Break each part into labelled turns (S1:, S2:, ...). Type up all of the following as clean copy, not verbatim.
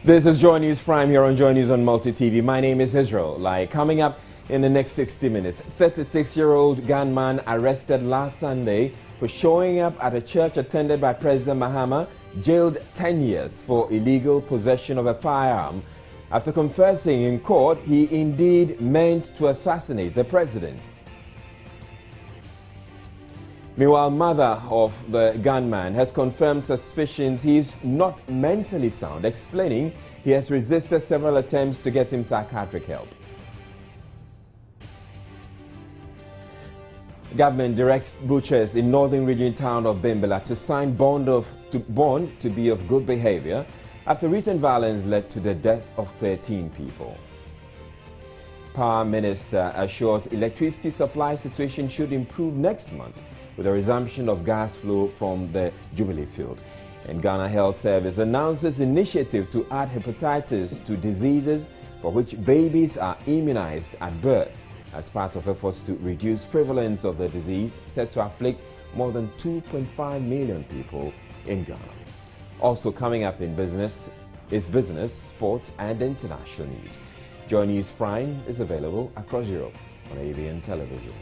S1: This is Joy News Prime here on Joy News on Multi TV. My name is Israel. Coming up in the next 60 minutes, 36-year-old gunman arrested last Sunday for showing up at a church attended by President Mahama, jailed 10 years for illegal possession of a firearm. After confessing in court, he indeed meant to assassinate the president. Meanwhile, mother of the gunman has confirmed suspicions he is not mentally sound, explaining he has resisted several attempts to get him psychiatric help. Government directs butchers in northern region town of Bimbala to sign bond to be of good behavior after recent violence led to the death of 13 people. Power Minister assures electricity supply situation should improve next month with a resumption of gas flow from the Jubilee field. And Ghana Health Service announces initiative to add hepatitis to diseases for which babies are immunized at birth as part of efforts to reduce prevalence of the disease set to afflict more than 2.5 million people in Ghana. Also coming up in business is business, sports and international news. Joy News Prime is available across Europe on AVN television.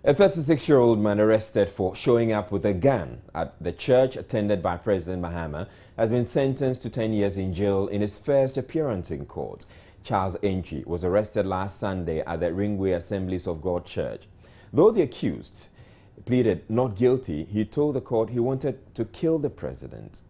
S1: A 36-year-old man arrested for showing up with a gun at the church attended by President Mahama has been sentenced to 10 years in jail in his first appearance in court. Charles Entry was arrested last Sunday at the Ringway Assemblies of God Church. Though the accused pleaded not guilty, he told the court he wanted to kill the president.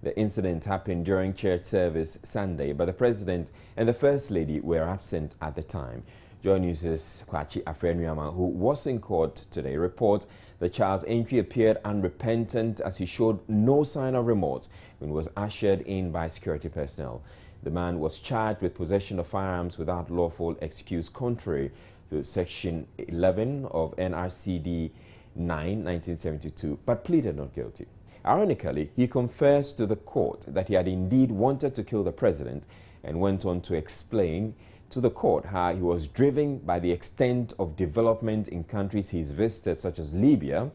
S1: The incident happened during church service Sunday, but the president and the First Lady were absent at the time. Joy News' Kwachi Afrenuyama, who was in court today, reports that Charles Entry appeared unrepentant as he showed no sign of remorse when he was ushered in by security personnel. The man was charged with possession of firearms without lawful excuse contrary to Section 11 of NRCD 9/1972, but pleaded not guilty. Ironically, he confessed to the court that he had indeed wanted to kill the president and went on to explain to the court how he was driven by the extent of development in countries he's visited, such as Libya,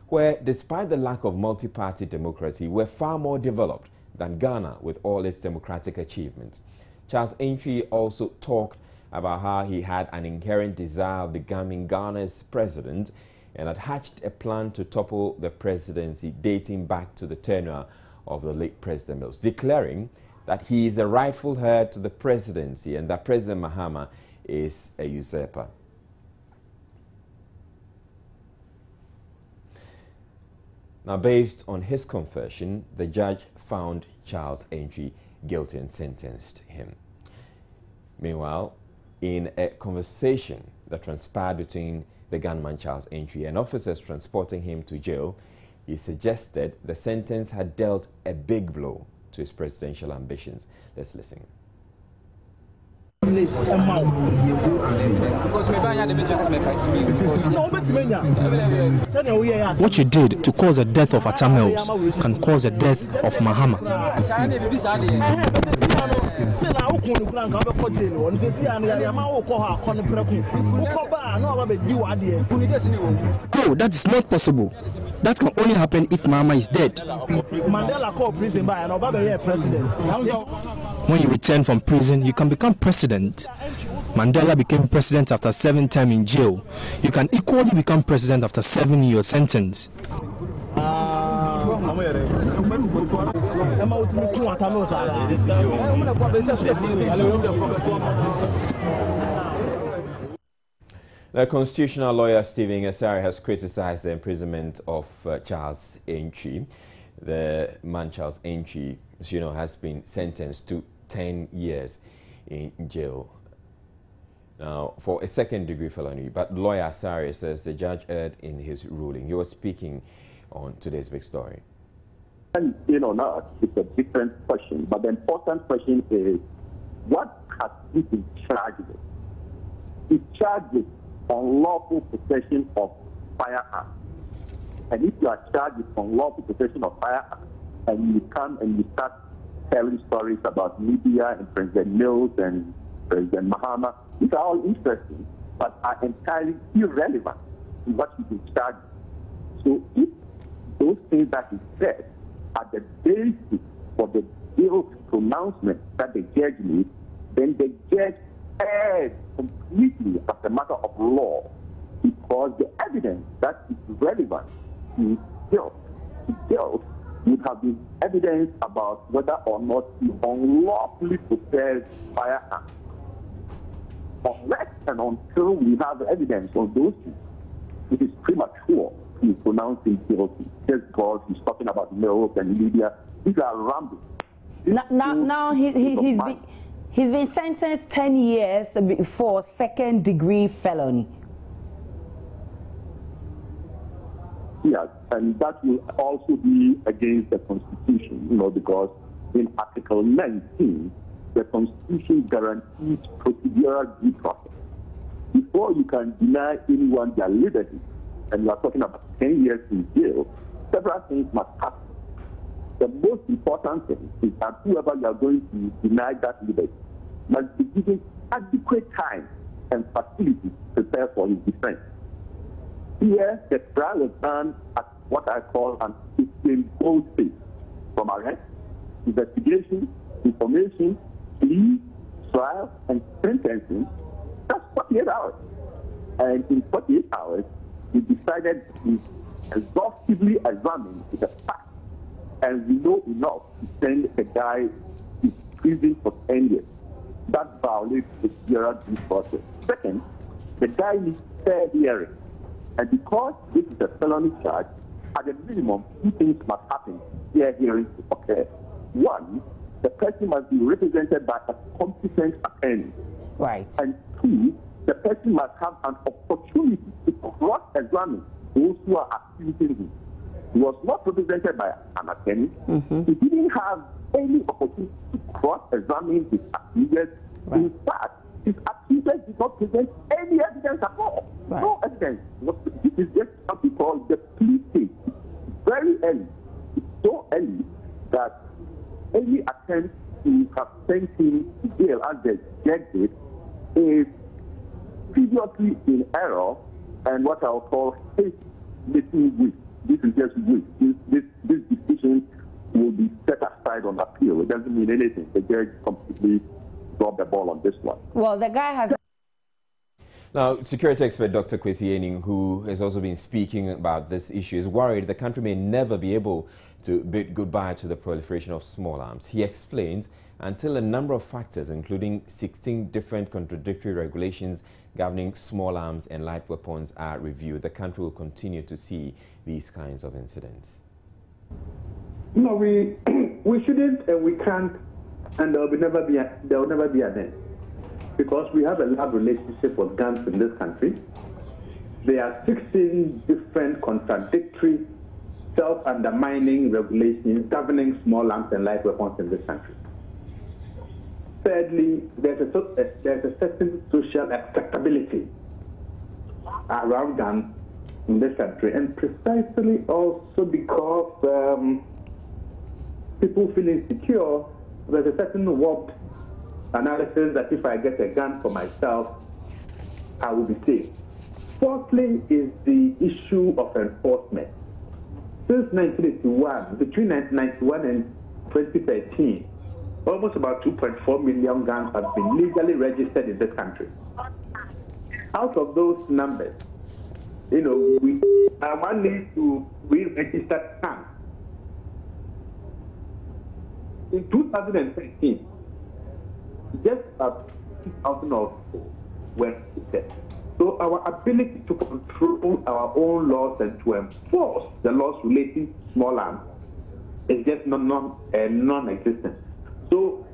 S1: where, despite the lack of multi-party democracy, were far more developed than Ghana with all its democratic achievements. Charles Entry also talked about how he had an inherent desire of becoming Ghana's president and had hatched a plan to topple the presidency dating back to the tenure of the late President Mills, declaring that he is a rightful heir to the presidency and that President Mahama is a usurper. Now, based on his confession, the judge found Charles Entry guilty and sentenced him. Meanwhile, in a conversation that transpired between the gunman Charles Entry and officers transporting him to jail, he suggested the sentence had dealt a big blow to his presidential ambitions. Let's listen.
S2: What you did to cause the death of Atamels can cause the death of Mahama. No, that is not possible. That can only happen if Mahama is dead. When you return from prison, you can become president. Mandela became president after 7 terms in jail. You can equally become president after 7 years sentence.
S1: The constitutional lawyer Stephen Asare has criticized the imprisonment of Charles Entry. The man Charles Entry, as you know, has been sentenced to 10 years in jail now for a second-degree felony. But lawyer Asare says the judge erred in his ruling. He was speaking on today's big story.
S3: And, now it's a different question. But the important question is, what has he been charged with? He's charged with unlawful possession of firearms. And if you are charged with unlawful possession of firearms, and you come and you start telling stories about Libya and President Mills and President Mahama, these are all interesting, but are entirely irrelevant what he is charged. So if those things that he said are the basis for the guilt pronouncement that the judge made, then the judge erred completely as a matter of law, because the evidence that is relevant to guilt would have been evidence about whether or not he unlawfully possessed firearms. Unless and until we have evidence on those things, it is premature to pronounce him guilty just because he's talking about milk and media. These are ramblings.
S4: Now he's been sentenced 10 years for second-degree felony.
S3: Yes, and that will also be against the Constitution, because in Article 19, the Constitution guarantees procedural due process. Before you can deny anyone their liberty, and you are talking about 10 years in jail, several things must happen. The most important thing is that whoever you are going to deny that liberty must be given adequate time and facilities to prepare for his defense. Here, the trial was done at what I call an 15-fold phase, from arrest, investigation, information, plea, trial, and sentencing. That's 48 hours. And in 48 hours, we decided to exhaustively examine the facts, and we know enough to send the guy to prison for 10 years. That violates the procedural due process. Second, the guy needs fair hearing. And because this is a felony charge, at the minimum, two things must happen fair hearing to occur. One, the person must be represented by a competent attorney.
S4: Right.
S3: And two, the person must have an opportunity to cross-examine those who are accusing him. He was not represented by an attorney. He didn't have any opportunity to cross-examine his accusers. Right. In fact, his accusers did not present any evidence at all. Right. No evidence. This is just what we call the plea stage. Very early. It's so early that any attempt to have sent him to jail, as the judge did, is previously in error and what I'll call hate-making weak. This is just weak. This decision will be set aside on appeal. It doesn't mean anything. The judge completely dropped the ball on this one.
S4: Well, the guy has...
S1: Now, security expert Dr. Kwesi Ening, who has also been speaking about this issue, is worried the country may never be able to bid goodbye to the proliferation of small arms. He explains until a number of factors, including 16 different contradictory regulations governing small arms and light weapons, are reviewed, the country will continue to see these kinds of incidents.
S5: No, we shouldn't and we can't, and there will never be an end, because we have a love relationship with guns in this country. There are 16 different contradictory, self-undermining regulations governing small arms and light weapons in this country. Thirdly, there's a certain social acceptability around guns in this country, and precisely also because people feel insecure, there's a certain warped analysis that if I get a gun for myself, I will be safe. Fourthly is the issue of enforcement. Since 1981, between 1991 and 2013, almost about 2.4 million guns have been legally registered in this country. Out of those numbers, one needs to re-register guns. In 2013, just about 2,000 or so were registered. So our ability to control our own laws and to enforce the laws relating to small arms is just non-existent. So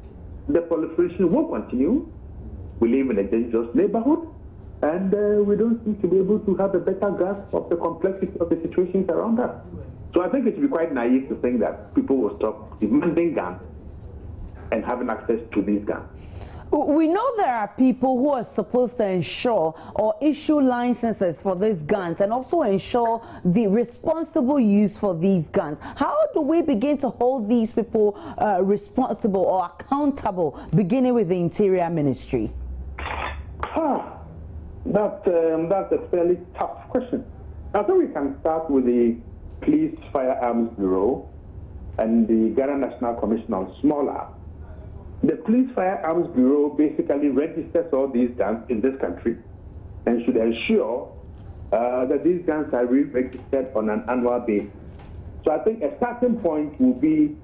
S5: the proliferation will continue. We live in a dangerous neighborhood, and we don't seem to be able to have a better grasp of the complexity of the situations around us. So I think it would be quite naive to think that people will stop demanding guns and having access to these guns.
S4: We know there are people who are supposed to ensure or issue licenses for these guns and also ensure the responsible use for these guns. How do we begin to hold these people responsible or accountable, beginning with the Interior Ministry?
S5: That's a fairly tough question. I think we can start with the Police Firearms Bureau and the Ghana National Commission on Small Arms. The Police Firearms Bureau basically registers all these guns in this country and should ensure that these guns are re-registered on an annual basis. So I think a starting point will be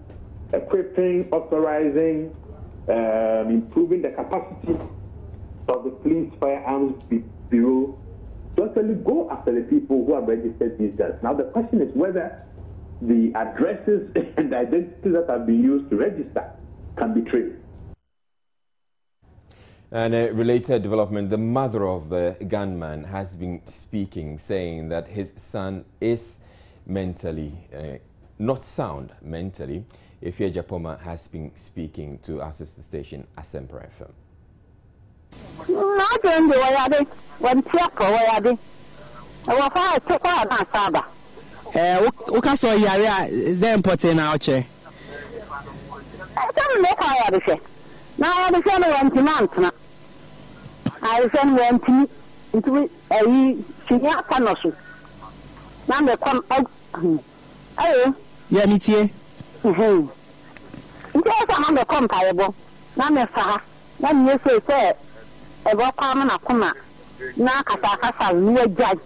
S5: equipping, authorizing, improving the capacity of the Police Firearms Bureau to actually go after the people who have registered these guns. Now the question is whether the addresses and the identities that have been used to register can be traced.
S1: And a related development, the mother of the gunman has been speaking, saying that his son is mentally not sound mentally. Ifya Japoma has been speaking to our sister station, Asempra FM.
S6: I went into a senior panosu. Now they come out. Oh,
S2: yeah, me too.
S6: In case I'm the comparable, now me fa, then you say, a walk common a comma. Now Casacasa, no judge.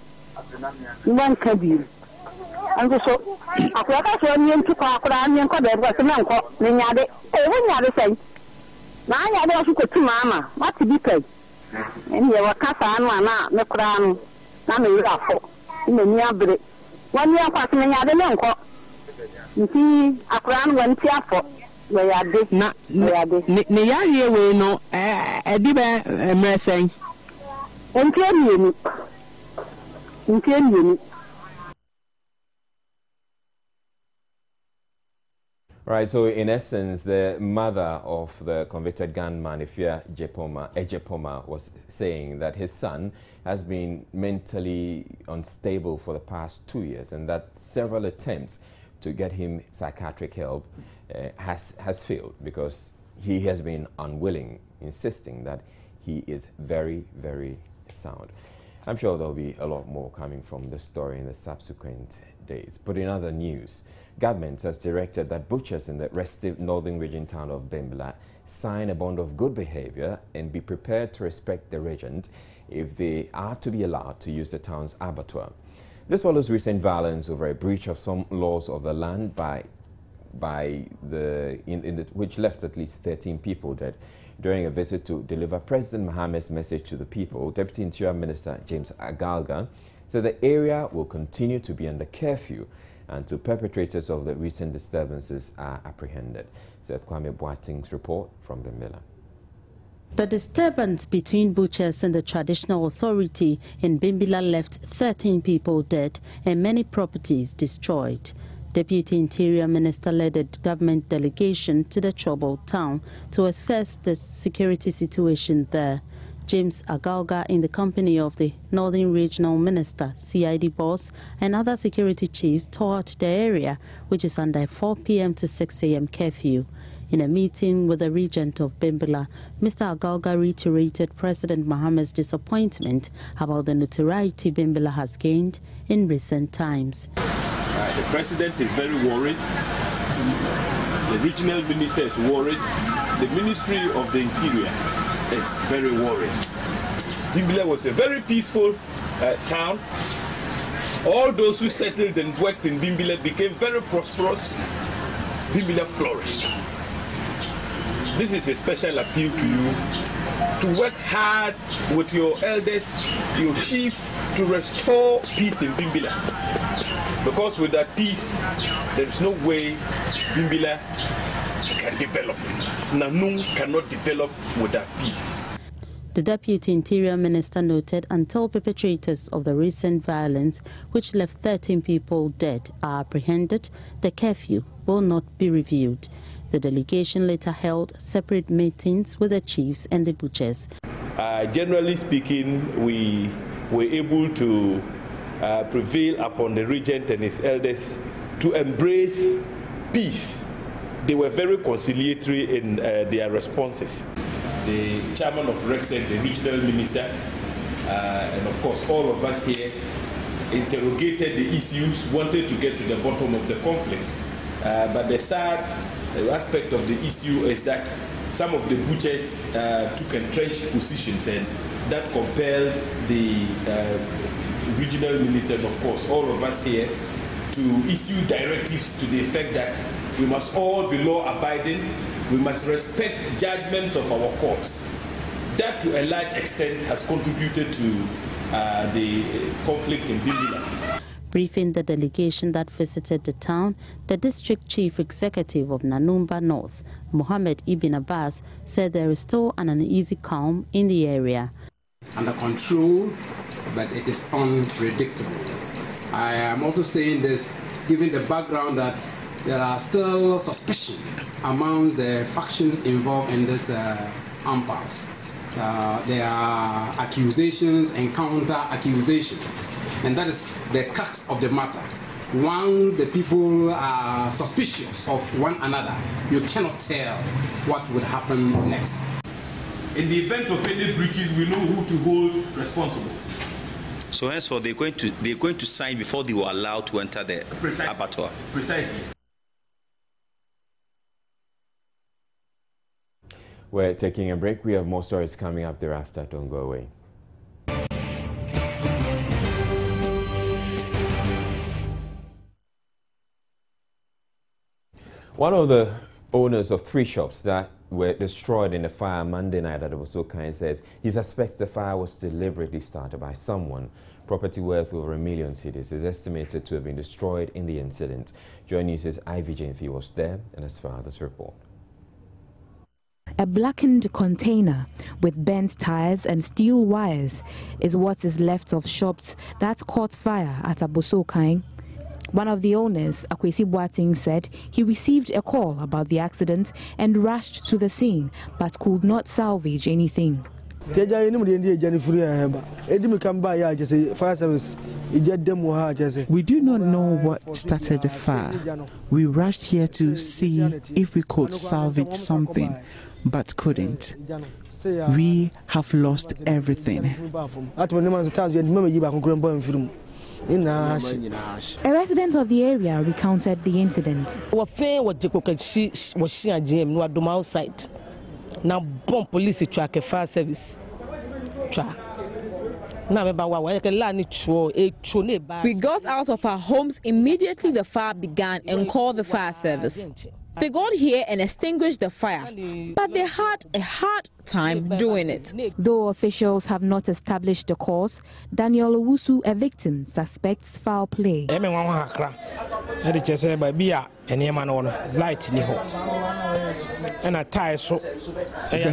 S6: One can be. And so, I thought I was to call and call it was an uncle, Ninyade, every other thing. Now I don't go to Mamma, what to be paid. And you were Casa and no crown, not a raffle. In the near break. 1 year passing another uncle. You see, a crown went tearful. Where are they? Not
S2: Nayari way, no, a dibber, a messing.
S6: And tell you.
S1: Right, so in essence, the mother of the convicted gunman, Ifya Japoma, was saying that his son has been mentally unstable for the past 2 years and that several attempts to get him psychiatric help has failed because he has been unwilling, insisting that he is very, very sound. I'm sure there'll be a lot more coming from the story in the subsequent days. But in other news, government has directed that butchers in the restive northern region town of Bimbilla sign a bond of good behavior and be prepared to respect the regent if they are to be allowed to use the town's abattoir. This follows recent violence over a breach of some laws of the land which left at least 13 people dead. During a visit to deliver President Mohammed's message to the people, Deputy Interior Minister James Agalga said the area will continue to be under curfew until perpetrators of the recent disturbances are apprehended. Seth Kwame Boating's report from Bimbilla.
S7: The disturbance between butchers and the traditional authority in Bimbilla left 13 people dead and many properties destroyed. Deputy Interior Minister led a government delegation to the troubled town to assess the security situation there. James Agalga, in the company of the Northern Regional Minister, CID boss, and other security chiefs, toured the area, which is under 4 p.m. to 6 a.m. curfew. In a meeting with the regent of Bimbilla, Mr. Agalga reiterated President Mohammed's disappointment about the notoriety Bimbilla has gained in recent times.
S8: The president is very worried. The regional minister is worried. The Ministry of the Interior is very worried. Bimbilla was a very peaceful town. All those who settled and worked in Bimbilla became very prosperous. Bimbilla flourished. This is a special appeal to you to work hard with your elders, your chiefs, to restore peace in Bimbilla. Because with that peace, there is no way Bimbilla can develop. Nanung cannot develop without peace.
S7: The Deputy Interior Minister noted until perpetrators of the recent violence, which left 13 people dead, are apprehended, the curfew will not be reviewed. The delegation later held separate meetings with the chiefs and the butchers.
S8: Generally speaking, we were able to prevail upon the regent and his elders to embrace peace. They were very conciliatory in their responses.
S9: The chairman of REXED, the regional minister, and of course all of us here
S8: interrogated the issues, wanted to get to the bottom of the conflict. But the sad aspect of the issue is that some of the butchers took entrenched positions, and that compelled the regional minister, and of course all of us here, to issue directives to the effect that we must all be law-abiding, we must respect judgments of our courts. That to a large extent has contributed to the conflict in Bimbila.
S7: Briefing the delegation that visited the town, the district chief executive of Nanumba North, Mohammed Ibn Abbas, said there is still an uneasy calm in the area.
S9: It's under control, but it is unpredictable. I am also saying this given the background that there are still suspicion amongst the factions involved in this impasse. There are accusations and counter-accusations, and that is the crux of the matter. Once the people are suspicious of one another, you cannot tell what would happen next.
S8: In the event of any breaches, we know who to hold responsible.
S10: So henceforth, they're going to sign before they were allowed to enter the abattoir.
S8: Precisely.
S1: We're taking a break. We have more stories coming up thereafter. Don't go away. One of the owners of 3 shops that were destroyed in the fire Monday night at Abosokan says he suspects the fire was deliberately started by someone. Property worth over $1 million cedis is estimated to have been destroyed in the incident. Joy News' Ivy Jenfi was there and has filed this report.
S11: A blackened container with bent tires and steel wires is what is left of shops that caught fire at Abosokan. One of the owners, Akwesi Boating, said he received a call about the accident and rushed to the scene but could not salvage anything.
S12: We do not know what started the fire. We rushed here to see if we could salvage something, but couldn't. We have lost everything.
S11: A resident of the area recounted the incident.
S13: Now, bomb police track a fire service.
S14: We got out of our homes immediately the fire began and called the fire service. They got here and extinguished the fire, but they had a hard time doing it.
S11: Though officials have not established the cause, Daniel Owusu, a victim, suspects foul play.
S2: The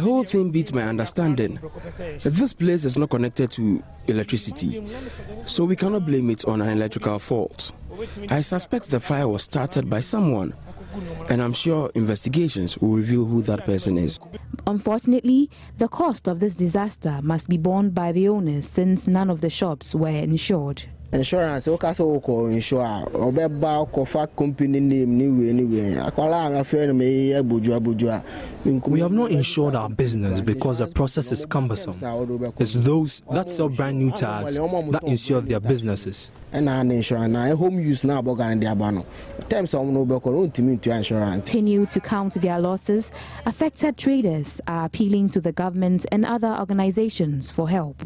S2: whole thing beats my understanding. This place is not connected to electricity, so we cannot blame it on an electrical fault. I suspect the fire was started by someone, and I'm sure investigations will reveal who that person is.
S11: Unfortunately, the cost of this disaster must be borne by the owners since none of the shops were insured.
S12: Insurance, we have
S2: not insured our business because the process is cumbersome. It's those that sell brand new tires that insure their businesses.
S11: Continue to count their losses. Affected traders are appealing to the government and other organizations for help.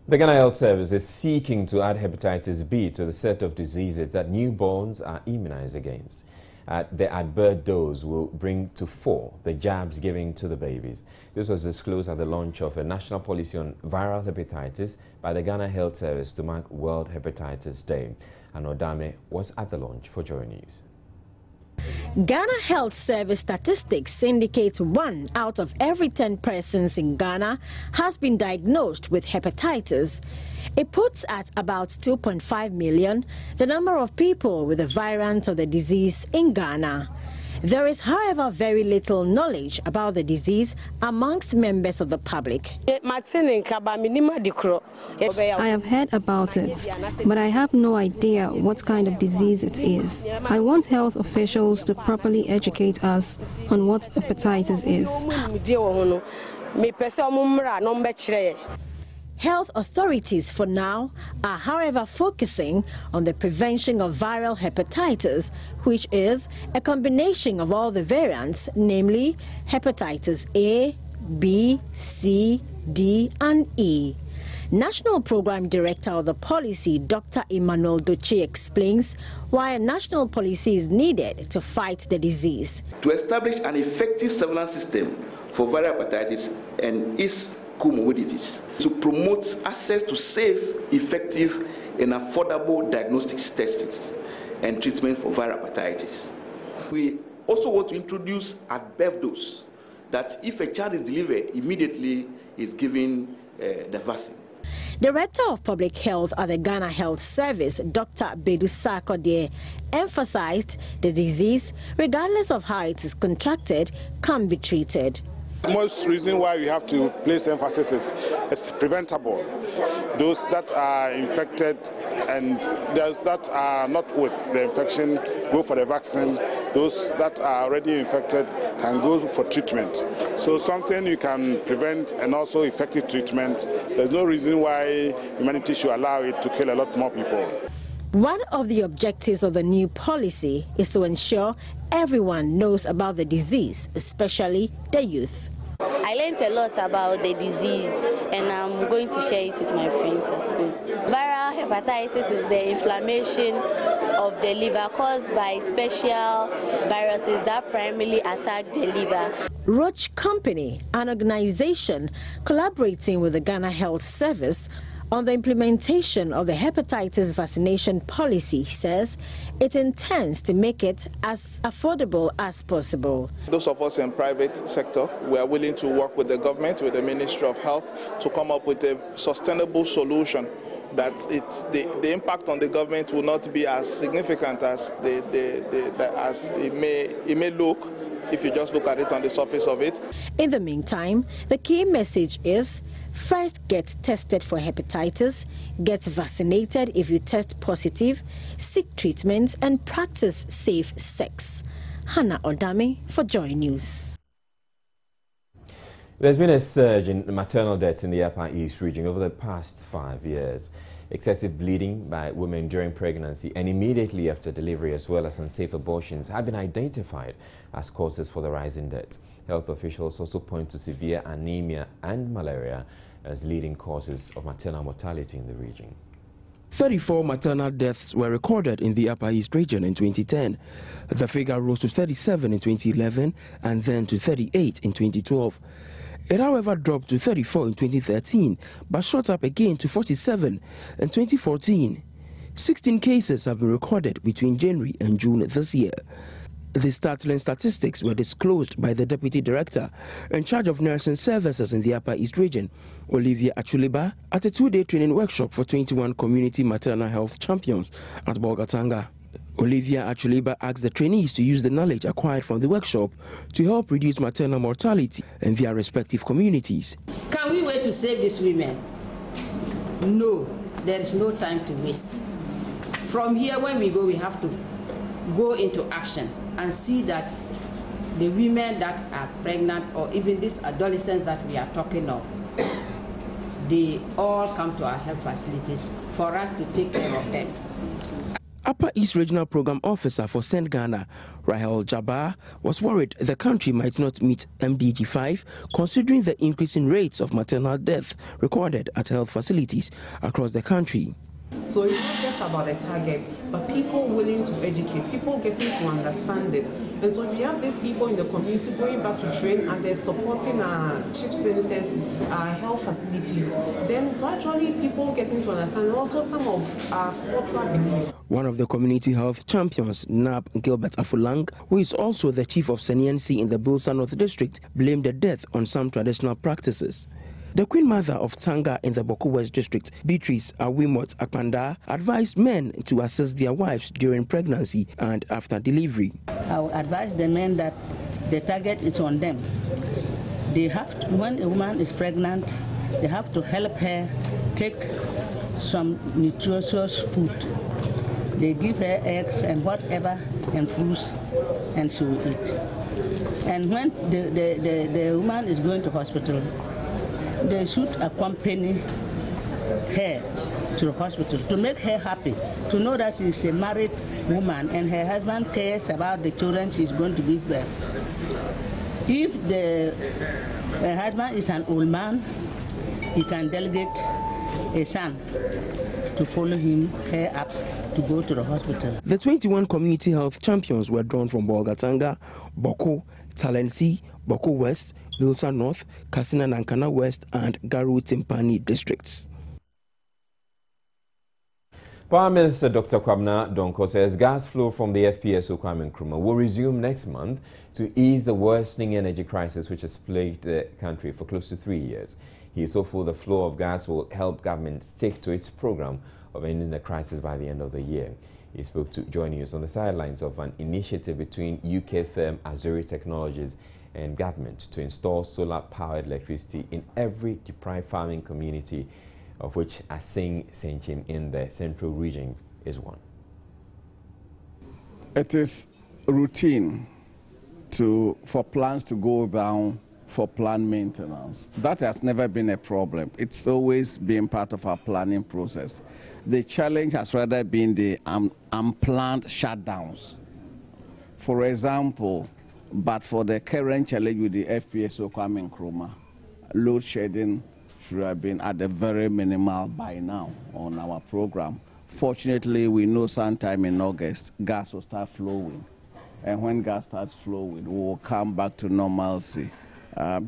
S1: The Ghana Health Service is seeking to add hepatitis B to the set of diseases that newborns are immunized against. The at-birth dose will bring to 4 the jabs given to the babies. This was disclosed at the launch of a national policy on viral hepatitis by the Ghana Health Service to mark World Hepatitis Day. Anodame was at the launch for Joy News.
S15: Ghana Health Service statistics indicate 1 out of every 10 persons in Ghana has been diagnosed with hepatitis. It puts at about 2.5 million the number of people with the variant of the disease in Ghana. There is, however, very little knowledge about the disease amongst members of the public.
S16: I have heard about it, but I have no idea what kind of disease it is. I want health officials to properly educate us on what hepatitis is.
S15: Health authorities for now are, however, focusing on the prevention of viral hepatitis, which is a combination of all the variants, namely hepatitis A, B, C, D, and E. National Program Director of the policy, Dr. Emmanuel Doche, explains why a national policy is needed to fight the disease.
S17: To establish an effective surveillance system for viral hepatitis and its comorbidities, to promote access to safe, effective, and affordable diagnostics tests and treatment for viral hepatitis. We also want to introduce at birth dose that if a child is delivered, immediately is given the vaccine.
S15: Director of Public Health at the Ghana Health Service, Dr. Bedu Sarkodie, emphasized the disease, regardless of how it is contracted, can be treated.
S18: The most reason why we have to place emphasis is it's preventable. Those that are infected and those that are not with the infection go for the vaccine. Those that are already infected can go for treatment. So something you can prevent and also effective treatment. There's no reason why humanity should allow it to kill a lot more people.
S15: One of the objectives of the new policy is to ensure everyone knows about the disease, especially the youth.
S19: I learned a lot about the disease and I'm going to share it with my friends at school. Viral hepatitis is the inflammation of the liver caused by special viruses that primarily attack the liver.
S15: Roche Company, an organization collaborating with the Ghana Health Service on the implementation of the hepatitis vaccination policy, says it intends to make it as affordable as possible.
S20: Those of us in private sector, we are willing to work with the government, with the Ministry of Health, to come up with a sustainable solution that the impact on the government will not be as significant as it may look if you just look at it on the surface of it.
S15: In the meantime, the key message is: first, get tested for hepatitis, get vaccinated if you test positive, seek treatment, and practice safe sex. Hannah Odami for Joy News.
S1: There's been a surge in maternal deaths in the Upper East region over the past 5 years. Excessive bleeding by women during pregnancy and immediately after delivery, as well as unsafe abortions, have been identified as causes for the rise in deaths. Health officials also point to severe anemia and malaria as leading causes of maternal mortality in the region.
S2: 34 maternal deaths were recorded in the Upper East region in 2010. The figure rose to 37 in 2011 and then to 38 in 2012. It, however, dropped to 34 in 2013, but shot up again to 47 in 2014. 16 cases have been recorded between January and June this year. The startling statistics were disclosed by the Deputy Director in charge of nursing services in the Upper East region, Olivia Achuliba, at a two-day training workshop for 21 community maternal health champions at Bolgatanga. Olivia Achuliba asked the trainees to use the knowledge acquired from the workshop to help reduce maternal mortality in their respective communities.
S21: Can we wait to save these women? No, there is no time to waste. From here, when we go, we have to go into action and see that the women that are pregnant, or even these adolescents that we are talking of, they all come to our health facilities for us to take care of them.
S2: Upper East Regional Program Officer for St. Ghana, Rahel Jabbar, was worried the country might not meet MDG 5, considering the increasing rates of maternal death recorded at health facilities across the country.
S22: So it's not just about the target, but people willing to educate, people getting to understand it. And so if we have these people in the community going back to train and they're supporting our CHIP centers, our health facilities, then gradually people getting to understand, and also some of our cultural beliefs.
S2: One of the community health champions, Nab Gilbert Afulang, who is also the chief of Seniensi in the Bulsa North District, blamed the death on some traditional practices. The Queen Mother of Tanga in the Boku West District, Beatrice Awimot Akpanda, advised men to assist their wives during pregnancy and after delivery.
S23: I would advise the men that the target is on them. They have to, when a woman is pregnant, they have to help her take some nutritious food. They give her eggs and whatever and fruits, and she will eat. And when the woman is going to hospital, they should accompany her to the hospital, to make her happy, to know that she's a married woman and her husband cares about the children she's going to give birth. If the husband is an old man, he can delegate a son to follow her up to go to the hospital.
S2: The 21 community health champions were drawn from Bolgatanga, Boko, Talensi, Boko West, Wilson North, Kasina Nankana West, and Garu Timpani districts.
S1: Prime Minister Dr. Kwabena Donko says gas flow from the FPSO Kwame Nkrumah will resume next month to ease the worsening energy crisis which has plagued the country for close to 3 years. He is hopeful the flow of gas will help government stick to its program of ending the crisis by the end of the year. He spoke to Joy News on the sidelines of an initiative between UK firm Asare Technologies and government to install solar-powered electricity in every deprived farming community, of which Asing Senchin in the central region is one.
S3: It is routine for plants to go down for plant maintenance. That has never been a problem. It's always been part of our planning process. The challenge has rather been the unplanned shutdowns. For example, but for the current challenge with the FPSO Kwame Nkrumah, load shedding should have been at the very minimal by now on our program. Fortunately, we know sometime in August, gas will start flowing. And when gas starts flowing, we will come back to normalcy.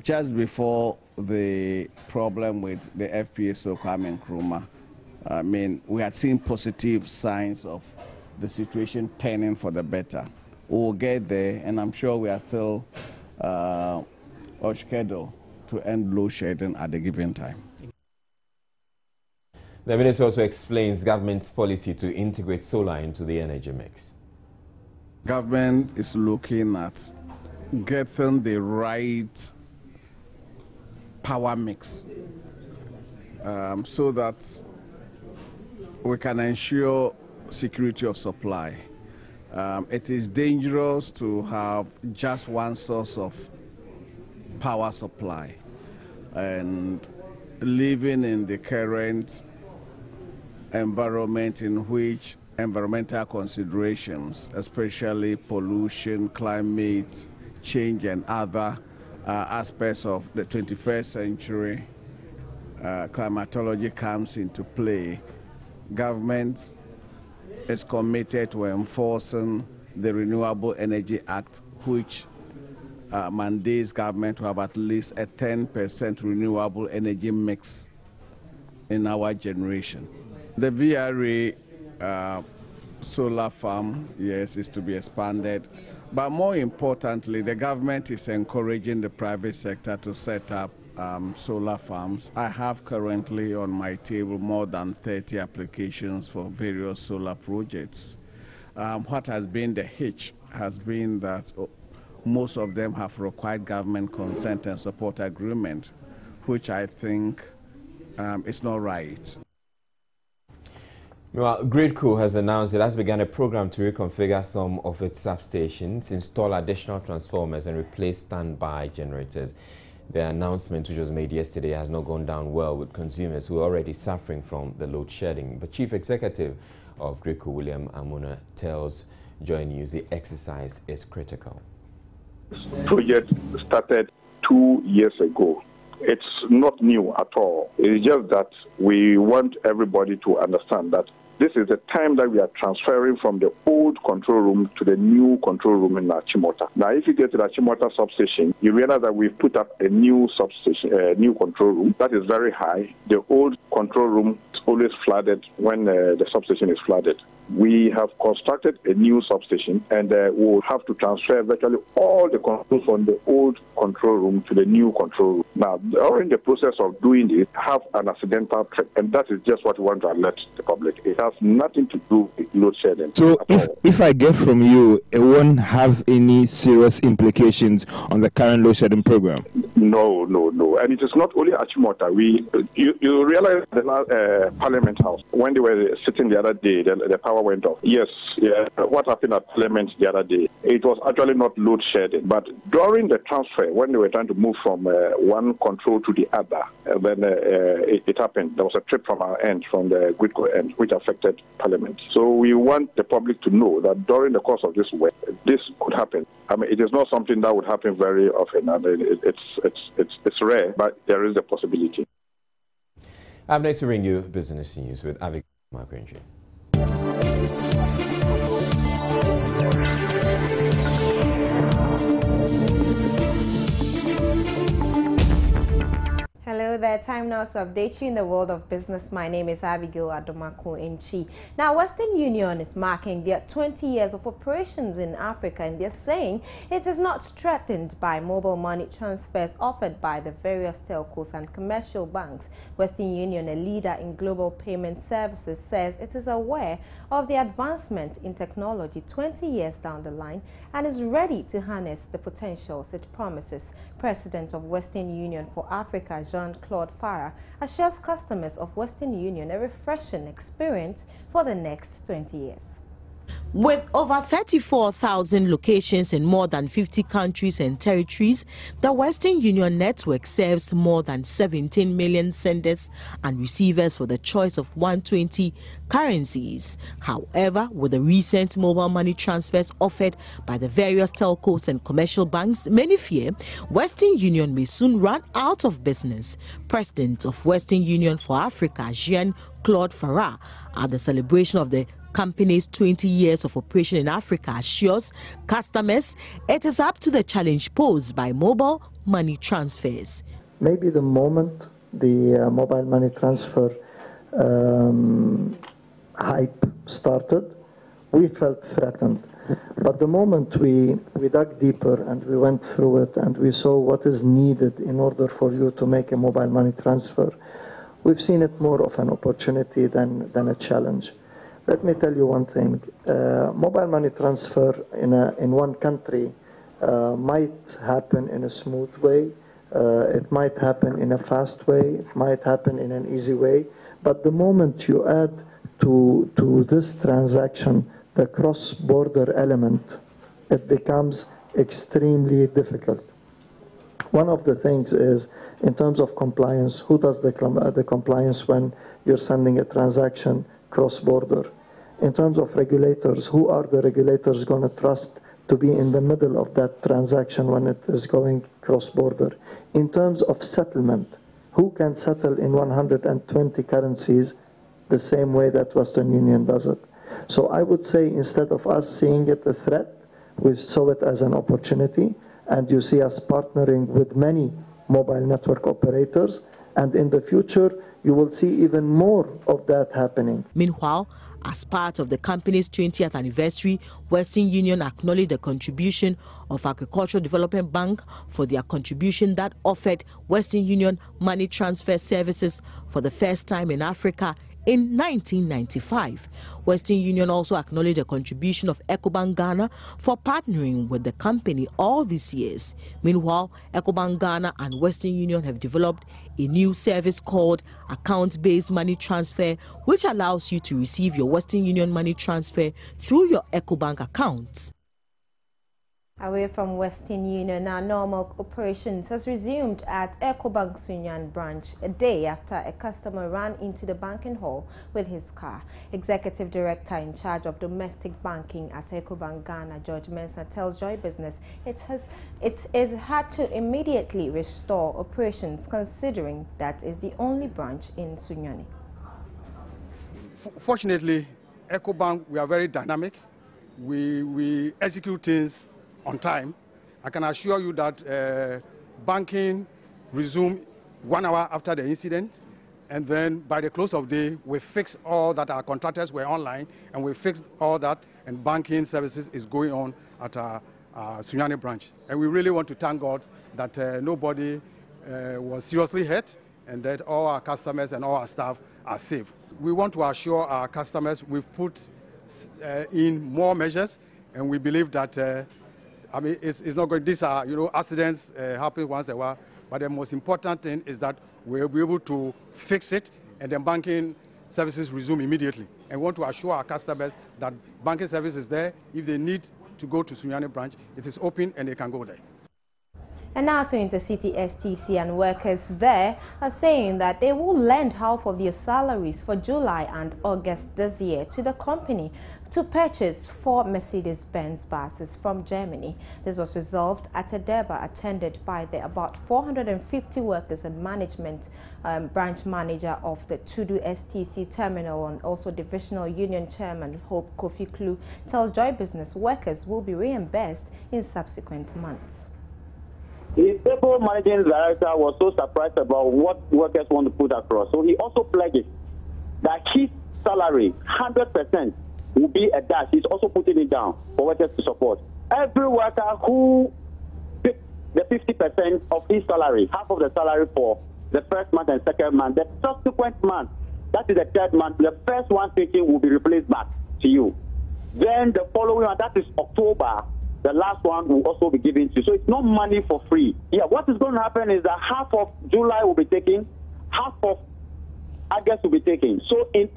S3: Just before the problem with the FPSO Kwame Nkrumah, I mean, we had seen positive signs of the situation turning for the better. We'll get there, and I'm sure we are still on schedule to end load shedding at the given time.
S1: The minister also explains government's policy to integrate solar into the energy mix.
S3: Government is looking at getting the right power mix so that we can ensure security of supply. It is dangerous to have just one source of power supply, and living in the current environment in which environmental considerations, especially pollution, climate change, and other aspects of the 21st century climatology comes into play. Government is committed to enforcing the Renewable Energy Act, which mandates government to have at least a 10% renewable energy mix in our generation. The VRA solar farm, yes, is to be expanded. But more importantly, the government is encouraging the private sector to set up solar farms. I have currently on my table more than 30 applications for various solar projects. What has been the hitch has been that most of them have required government consent and support agreement, which I think is not right.
S1: Well, Gridco has announced it has begun a program to reconfigure some of its substations, install additional transformers, and replace standby generators. The announcement, which was made yesterday, has not gone down well with consumers who are already suffering from the load shedding. But Chief Executive of Gridco, William Amuna, tells Joy News the exercise is critical.
S4: This project started 2 years ago. It's not new at all. It's just that we want everybody to understand that this is the time that we are transferring from the old control room to the new control room in Achimota. Now, if you get to the Achimota substation, you realize that we've put up a new substation, new control room that is very high. The old control room is always flooded when the substation is flooded. We have constructed a new substation, and we'll have to transfer virtually all the controls from the old control room to the new control room. Now, during the process of doing this, have an accidental trip, and that is just what we want to alert the public. It has nothing to do with load shedding.
S5: So if I get from you, it won't have any serious implications on the current load shedding program?
S4: No. And it is not only Achimota. You realize the last Parliament House, when they were sitting the other day, the power went off. Yes, what happened at Parliament the other day? It was actually not load shedding, but during the transfer, when they were trying to move from one control to the other, then it happened. There was a trip from our end, from the Gridco end, which affected Parliament. So we want the public to know that during the course of this work, this could happen. I mean, it is not something that would happen very often. I mean, it's rare, but there is a possibility.
S1: I'm next to bring you business news with Abigail Makwenji.
S5: Hello there, time now to update you in the world of business. My name is Abigail Adomako-Enchi. Now, Western Union is marking their 20 years of operations in Africa, and they're saying it is not threatened by mobile money transfers offered by the various telcos and commercial banks. Western Union, a leader in global payment services, says it is aware of the advancement in technology 20 years down the line and is ready to harness the potentials it promises. President of Western Union for Africa, Jean-Claude Farah, assures customers of Western Union a refreshing experience for the next 20 years.
S6: With over 34,000 locations in more than 50 countries and territories, the Western Union network serves more than 17 million senders and receivers with a choice of 120 currencies. However, with the recent mobile money transfers offered by the various telcos and commercial banks, many fear Western Union may soon run out of business. President of Western Union for Africa, Jean-Claude Farah, at the celebration of the company's 20 years of operation in Africa, assures customers it is up to the challenge posed by mobile money transfers.
S7: Maybe the moment the mobile money transfer hype started, we felt threatened. But the moment we dug deeper and we went through it and we saw what is needed in order for you to make a mobile money transfer, we've seen it more of an opportunity than a challenge. Let me tell you one thing. Mobile money transfer in one country might happen in a smooth way. It might happen in a fast way. It might happen in an easy way. But the moment you add to this transaction the cross-border element, it becomes extremely difficult. One of the things is, in terms of compliance, who does the compliance when you're sending a transaction cross-border? In terms of regulators, who are the regulators going to trust to be in the middle of that transaction when it is going cross-border? In terms of settlement, who can settle in 120 currencies the same way that Western Union does it? So I would say, instead of us seeing it a threat, we saw it as an opportunity, and you see us partnering with many mobile network operators, and in the future you will see even more of that happening.
S6: Meanwhile, as part of the company's 20th anniversary, Western Union acknowledged the contribution of Agricultural Development Bank for their contribution that offered Western Union money transfer services for the first time in Africa in 1995. Western Union also acknowledged the contribution of Ecobank Ghana for partnering with the company all these years. Meanwhile, Ecobank Ghana and Western Union have developed a new service called account-based money transfer, which allows you to receive your Western Union money transfer through your Ecobank account.
S5: Away from Western Union, now normal operations has resumed at Ecobank Sunyan branch a day after a customer ran into the banking hall with his car. Executive Director in charge of domestic banking at Ecobank Ghana, George Mensah, tells Joy Business it is hard to immediately restore operations, considering that is the only branch in Sunyani.
S24: Fortunately, Ecobank, we are very dynamic. We execute things on time. I can assure you that banking resumed 1 hour after the incident, and then by the close of day, we fixed all that. Our contractors were online, and we fixed all that, and banking services is going on at our Sunyani branch. And we really want to thank God that nobody was seriously hurt, and that all our customers and all our staff are safe. We want to assure our customers we've put in more measures, and we believe that I mean, it's not going. These are, accidents happen once in a while. but the most important thing is that we'll be able to fix it and then banking services resume immediately. And we want to assure our customers that banking service is there. If they need to go to Sunyani branch, it is open and they can go there.
S5: And now to Intercity STC, and workers there are saying that they will lend half of their salaries for July and August this year to the company to purchase 4 Mercedes-Benz buses from Germany. This was resolved at a deba attended by the about 450 workers and management branch manager of the Tudu STC terminal, and also divisional union chairman Hope Kofi Klu tells Joy Business workers will be reimbursed in subsequent months.
S8: The depot managing director was so surprised about what workers want to put across. So he also pledges that his salary, 100%, will be a dash. He's also putting it down for workers to support. Every worker who picked the 50% of his salary, half of the salary for the first month and second month, the subsequent month, that is the third month, the first one taken will be replaced back to you. Then the following one, that is October, the last one will also be given to you. So it's not money for free. Yeah, what is going to happen is that half of July will be taken, half of August will be taken. So in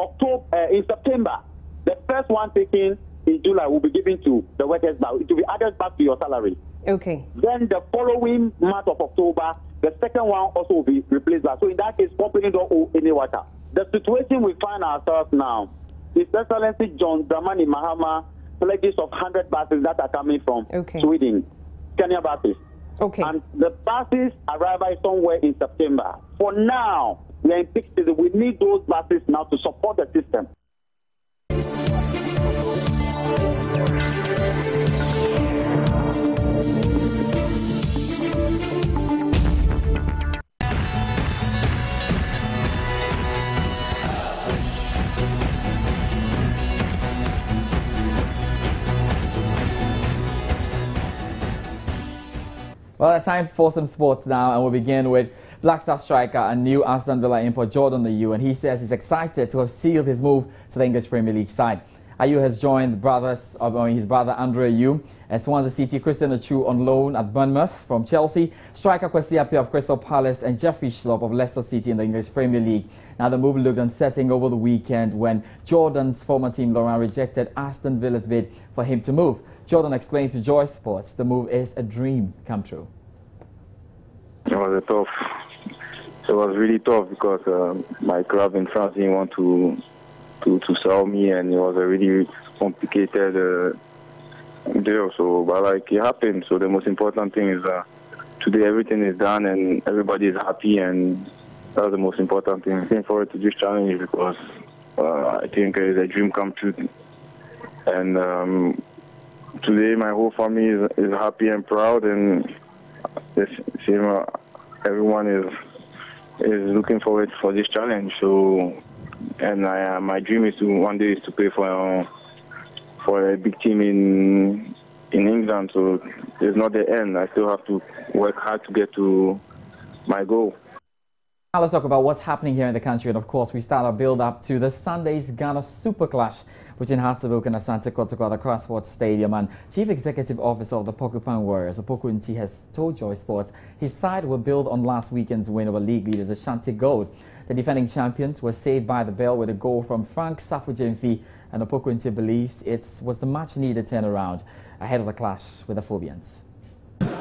S8: September, the first one taken in July will be given to the workers back. It will be added back to your salary.
S5: Okay.
S8: Then the following month of October, the second one also will be replaced back. So in that case, company don't owe any worker. The situation we find ourselves now, His Excellency John Dramani Mahama pledges of 100 buses that are coming from Sweden, Kenya buses.
S5: Okay.
S8: And the buses arrive somewhere in September. For now, we are in peak season. We need those buses now to support the system.
S9: Well, it's time for some sports now, and we'll begin with Black Star striker and new Aston Villa import Jordan Ayew, and he says he's excited to have sealed his move to the English Premier League side. Ayew has joined his brother Andre Ayew as Swansea City, Christian Achu on loan at Bournemouth from Chelsea, striker Kwesi Appiah of Crystal Palace, and Jeffrey Schlupp of Leicester City in the English Premier League. Now the move looked unsettling over the weekend when Jordan's former team Laurent rejected Aston Villa's bid for him to move. Jordan explains to Joy Sports the move is a dream come true.
S10: It was really tough because my club in France didn't want to sell me, and it was a really complicated deal. So, but like it happened. So the most important thing is that today everything is done and everybody is happy, and that's the most important thing. I'm looking forward to this challenge because I think it's a dream come true. And today my whole family is happy and proud, and everyone is looking forward for this challenge. So, and my dream is one day to play for a big team in England. So it's not the end. I still have to work hard to get to my goal.
S9: Now let's talk about what's happening here in the country, and of course we start our build-up to the Sunday's Ghana Super Clash between Hearts-of-Oak and Asante Kotoko at the Accra Sports Stadium. And Chief Executive Officer of the Porcupine Warriors, Opoku Nti, has told Joy Sports his side will build on last weekend's win over league leaders Ashanti Gold. The defending champions were saved by the bell with a goal from Frank Safo-Jemfi, and Opoku Nti believes it was the much-needed turnaround ahead of the clash with the Phobians.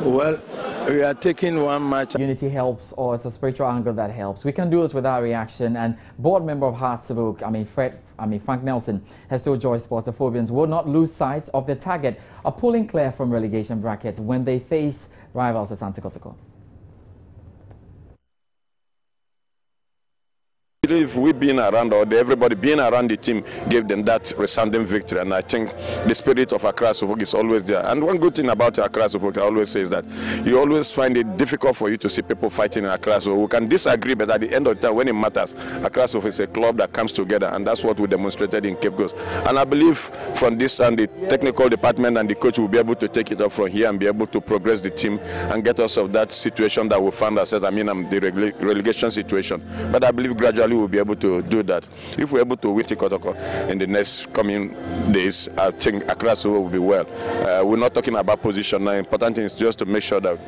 S13: Well, we are taking one match.
S9: Unity helps, or it's a spiritual angle that helps. We can do this without reaction. And board member of Hearts-of-Oak, Frank Nelson, has told Joy Sports the Phobians will not lose sight of their target of pulling clear from relegation bracket when they face rivals Asante Kotoko.
S13: If we being around, or everybody being around the team gave them that resounding victory, and I think the spirit of Accra-Suffolk is always there. And one good thing about Accra-Suffolk, I always say, is that you always find it difficult for you to see people fighting in Accra-Suffolk. We can disagree, but at the end of the time, when it matters, Accra-Suffolk is a club that comes together, and that's what we demonstrated in Cape Coast. And I believe from this, and the technical department and the coach will be able to take it up from here and be able to progress the team and get us out of that situation that we found ourselves. The relegation situation. But I believe gradually we'll be able to do that. If we're able to win Kotoko in the next coming days, I think Accra will be well. We're not talking about position now. Important thing is just to make sure that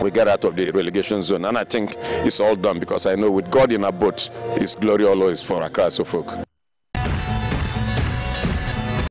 S13: we get out of the relegation zone. And I think it's all done because I know with God in our boat, it's glory always for Accra Suffolk.